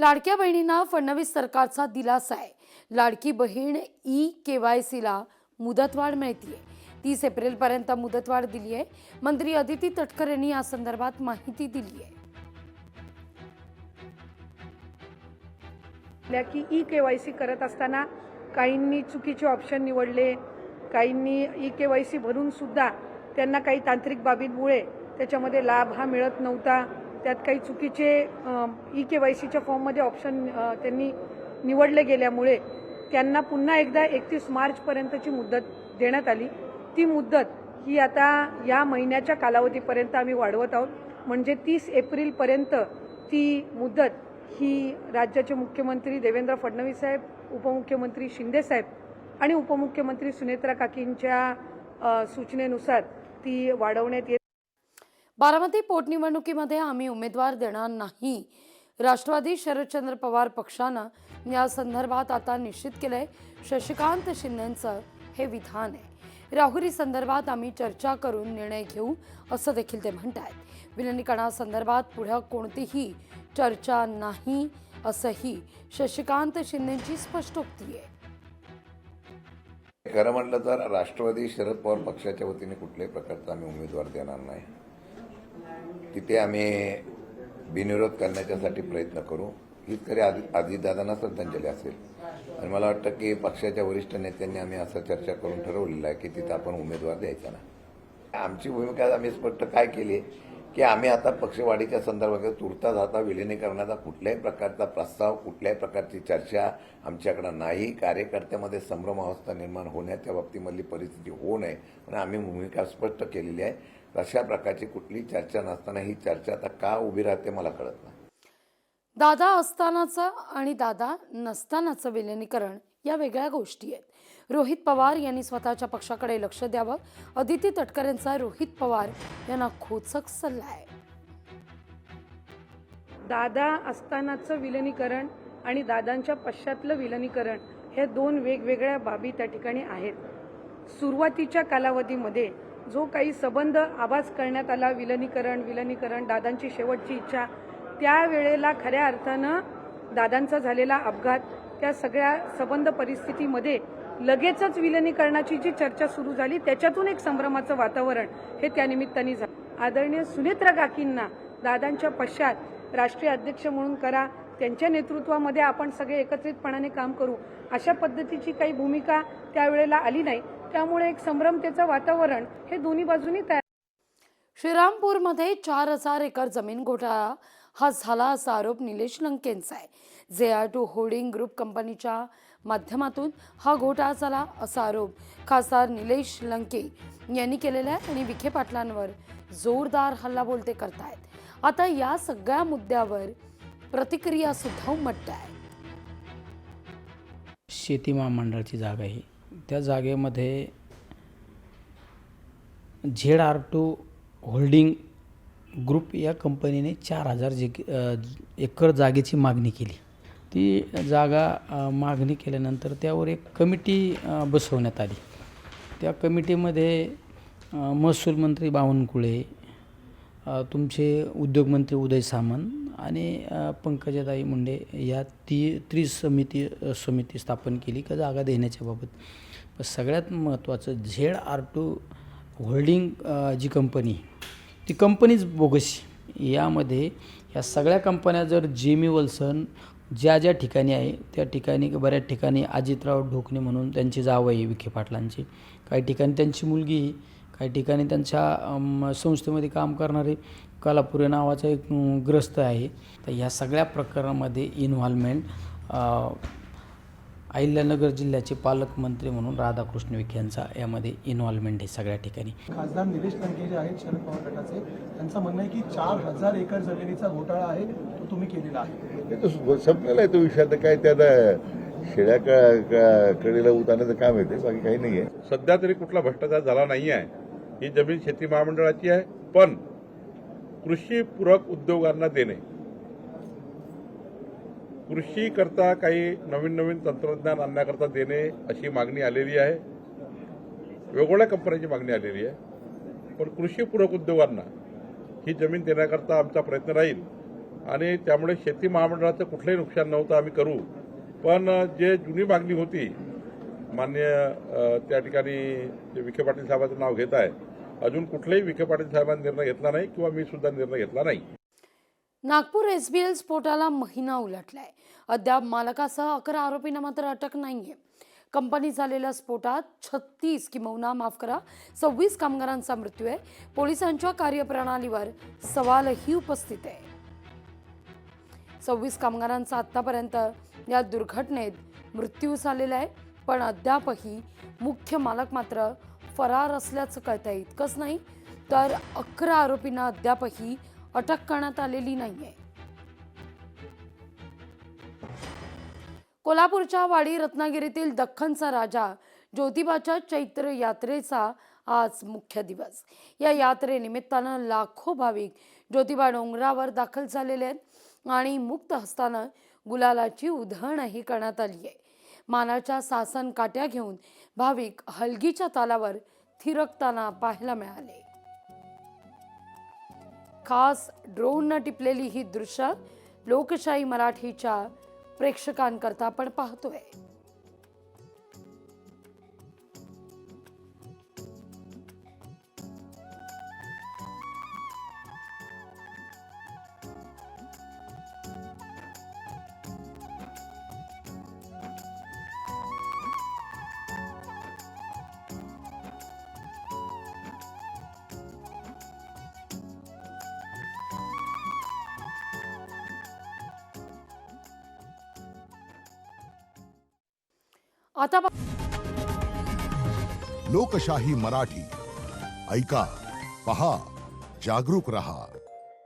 लाडक्या बहिणींना फडणवीस सरकारचा दिलासा आहे। लाडकी बहीण KYCला मुदतवाढ मिळते। 30 एप्रिलपर्यंत मुदतवाढ दिली आहे। मंत्री अदिती तटकरे यांनी या संदर्भात माहिती दिली आहे। की KYC करत असताना काहींनी चुकीचे ऑप्शन निवडले, काहींनी KYC भरून सुद्धा त्यांना काही तांत्रिक बाबींमुळे त्याच्यामध्ये लाभ हा मिळत नव्हता। त्यात काही चुकीचे KYCच्या फॉर्ममध्ये ऑप्शन त्यांनी निवडले गेल्यामुळे त्यांना पुन्हा एकदा 31 मार्चपर्यंतची मुदत देण्यात आली। ती मुदत ही आता या महिन्याच्या कालावधीपर्यंत आम्ही वाढवत आहोत। म्हणजे 30 एप्रिलपर्यंत ती मुदत ही राज्याचे मुख्यमंत्री देवेंद्र फडणवीस साहेब, उपमुख्यमंत्री शिंदे साहेब आणि उपमुख्यमंत्री सुनेत्रा काकींच्या सूचनेनुसार ती वाढवण्यात येते। बारामती पोटनिवडणुकीमध्ये आम्ही उमेदवार देणार नाही। राष्ट्रवादी शरदचंद्र पवार पक्षानं या संदर्भात आता निश्चित केलंय। शशिकांत शिंदेंचं हे विधान आहे। राहुरी संदर्भात आम्ही चर्चा करून निर्णय घेऊ असं देखील ते म्हणतात। विलिनीकरणासंदर्भात पुढे कोणतीही चर्चा नाही असंही शशिकांत शिंदेंची स्पष्टोक्ती आहे। खरं म्हटलं तर राष्ट्रवादी शरद पवार पक्षाच्या वतीने कुठल्याही प्रकारचा आम्ही उमेदवार देणार नाही। तिथे आम्ही बिनविरोध करण्यासाठी प्रयत्न करू, हीच खरी अजितदादांना श्रद्धांजली असेल। आणि मला वाटतं की पक्षाच्या वरिष्ठ नेत्यांनी आम्ही असं चर्चा करून ठरवलेलं आहे की तिथं आपण उमेदवार द्यायचा नाही। आमची भूमिका आम्ही स्पष्ट काय केली की आम्ही आता पक्षवाढीच्या संदर्भात तुर्तास आता विलिनीकरणाचा कुठल्याही प्रकारचा प्रस्ताव, कुठल्याही प्रकारची चर्चा आमच्याकडे नाही। कार्यकर्त्यामध्ये संभ्रमावस्था निर्माण होण्याच्या बाबतीमधली परिस्थिती होऊ नये म्हणून आम्ही भूमिका स्पष्ट केलेली आहे। अशा प्रकारची कुठली चर्चा नसताना ही चर्चा आता का उभी राहते मला कळत नाही। दादा असतानाचं आणि दादा नसतानाचं विलिनीकरण या वेगळ्या गोष्टी आहेत। रोहित पवार यांनी स्वतःच्या पक्षाकडे लक्ष द्यावं। अदिती तटकरेंचा रोहित पवार यांना खोचक सल्ला आहे। दादा असतानाचं विलिनीकरण आणि दादांच्या पश्चातलं विलिनीकरण हे दोन वेगवेगळ्या बाबी त्या ठिकाणी आहेत। सुरुवातीच्या कालावधीमध्ये जो काही संबंध आभास करण्यात आला, विलिनीकरण दादांची शेवटची इच्छा, त्यावेळेला खऱ्या अर्थानं दादांचा झालेला अपघात, त्या सगळ्या संबंध परिस्थितीमध्ये लगेचच विलिनीकरणाची जी चर्चा सुरू झाली त्याच्यातून एक संभ्रमाचं वातावरण हे त्यानिमित्ताने झालं। आदरणीय सुनेत्रा काकींना दादांच्या पश्चात राष्ट्रीय अध्यक्ष म्हणून करा, त्यांच्या नेतृत्वामध्ये आपण सगळे एकत्रितपणाने काम करू, अशा पद्धतीची काही भूमिका त्यावेळेला आली नाही। त्यामुळे एक संभ्रमतेचं वातावरण हे दोन्ही बाजूनी तयार। श्रीरामपूरमध्ये 4000 एकर जमीन घोटाळा हा झाला असा आरोप निलेश लंकेंचा आहे। JR2 होल्डिंग ग्रुप कंपनीच्या माध्यमातून हा घोटाळा झाला असा आरोप खासदार निलेश लंके यांनी केलेला आहे आणि विखे पाटलांवर जोरदार हल्लाबोल ते करतायत। आता या सगळ्या मुद्द्यावर प्रतिक्रिया सुद्धा उमटते आहे। शेती महामंडळाची जागा आहे, त्या जागेमध्ये ZR2 होल्डिंग ग्रुप या कंपनीने 4000 एकर जागेची मागणी केली। ती जागा मागणी केल्यानंतर त्यावर एक कमिटी बसवण्यात आली। त्या कमिटीमध्ये महसूल मंत्री बावनकुळे, तुमचे उद्योगमंत्री उदय सामंत आणि पंकजाताई मुंडे या समिती स्थापन केली का जागा देण्याच्या बाबत। पण सगळ्यात महत्त्वाचं ZR2 होल्डिंग जी कंपनी, ती कंपनीच बोगस। यामध्ये या सगळ्या कंपन्या जर जेमी वल्सन ज्या ठिकाणी आहे त्या ठिकाणी बऱ्याच ठिकाणी अजितराव ढोकणे म्हणून त्यांची जाव आहे विखे पाटलांची, काही ठिकाणी त्यांची मुलगी, काही ठिकाणी त्यांच्या संस्थेमध्ये काम करणारे कलापुरे नावाचा एक ग्रस्त आहे। तर ह्या सगळ्या प्रकरणामध्ये इन्व्हॉल्वमेंट अहिल्यानगर जिल्ह्याचे पालकमंत्री म्हणून राधाकृष्ण विखे यांचा यामध्ये इन्व्हॉल्वमेंट आहे सगळ्या ठिकाणी। खासदार निलेश लंके जे आहेत शरद पवार गटाचे, त्यांचं म्हणणं आहे की 4000 एकर जमिनीचा घोटाळा आहे तो तुम्ही केलेला आहे। तो संपलेला आहे तो विषय। आता काय त्याला शेळ्या कडेला उतारण्याचं काम येते, बाकी काही नाही आहे। सध्या तरी कुठला भ्रष्टाचार झाला नाही आहे। ही जमीन शेती महामंडळाची आहे, पण कृषी पूरक उद्योगांना देणे, कृषी करता काही नवीन तंत्रज्ञान आणण्याकरता देणे अशी मागणी आलेली आहे। वेगवेगळ्या कंपन्यांची मागणी आलेली आहे, पण कृषी पूरक उद्योगांना ही जमीन देण्याकरता आमचा प्रयत्न राहील। आणि त्यामुळे शेती महामंडळाचं कुठलंही नुकसान नव्हतं आम्ही करू. पण जे जुनी मागणी होती, मान्य त्या ठिकाणी जे विखे पाटील साहेबांचं नाव घेत आहे, अजून कुठल्याही विखे पाटील साहेबांनी निर्णय घेतला नाही किंवा मी सुद्धा निर्णय घेतला नाही. नागपूर SBL स्फोटाला महिना उलटलाय. अद्याप मालकासह 11 आरोपींना मात्र अटक नाहीये. कंपनीत झालेल्या स्फोटात 26 कामगारांचा मृत्यू आहे. पोलिसांच्या कार्यप्रणालीवर सवालही उपस्थित आहे. 26 कामगारांचा आतापर्यंत या दुर्घटनेत मृत्यू झालेला आहे, पण अद्यापही मुख्य मालक मात्र फरार असल्याचं कळतंय. इतकंच नाही तर 11 आरोपींना अद्यापही अटक करण्यात आलेली नाहीये. कोल्हापूरच्या वाडी रत्नागिरीतील दख्खनचा राजा ज्योतिबाच्या चैत्र यात्रेचा आज मुख्य दिवस. या यात्रेनिमित्तानं लाखो भाविक ज्योतिबा डोंगरावर दाखल झालेले आहेत आणि मुक्त हस्तानं गुलालाची उधळणही करण्यात आली आहे. मानाच्या सासन काट्या घेऊन भाविक हलगीच्या तालावर थिरकताना पाहायला मिळाले. खास ड्रोननं टिपलेली ही दृश्य लोकशाही मराठीच्या प्रेक्षकांकरता आपण पाहतोय. आता लोकशाही मराठी ऐका, पहा, जागरूक रहा.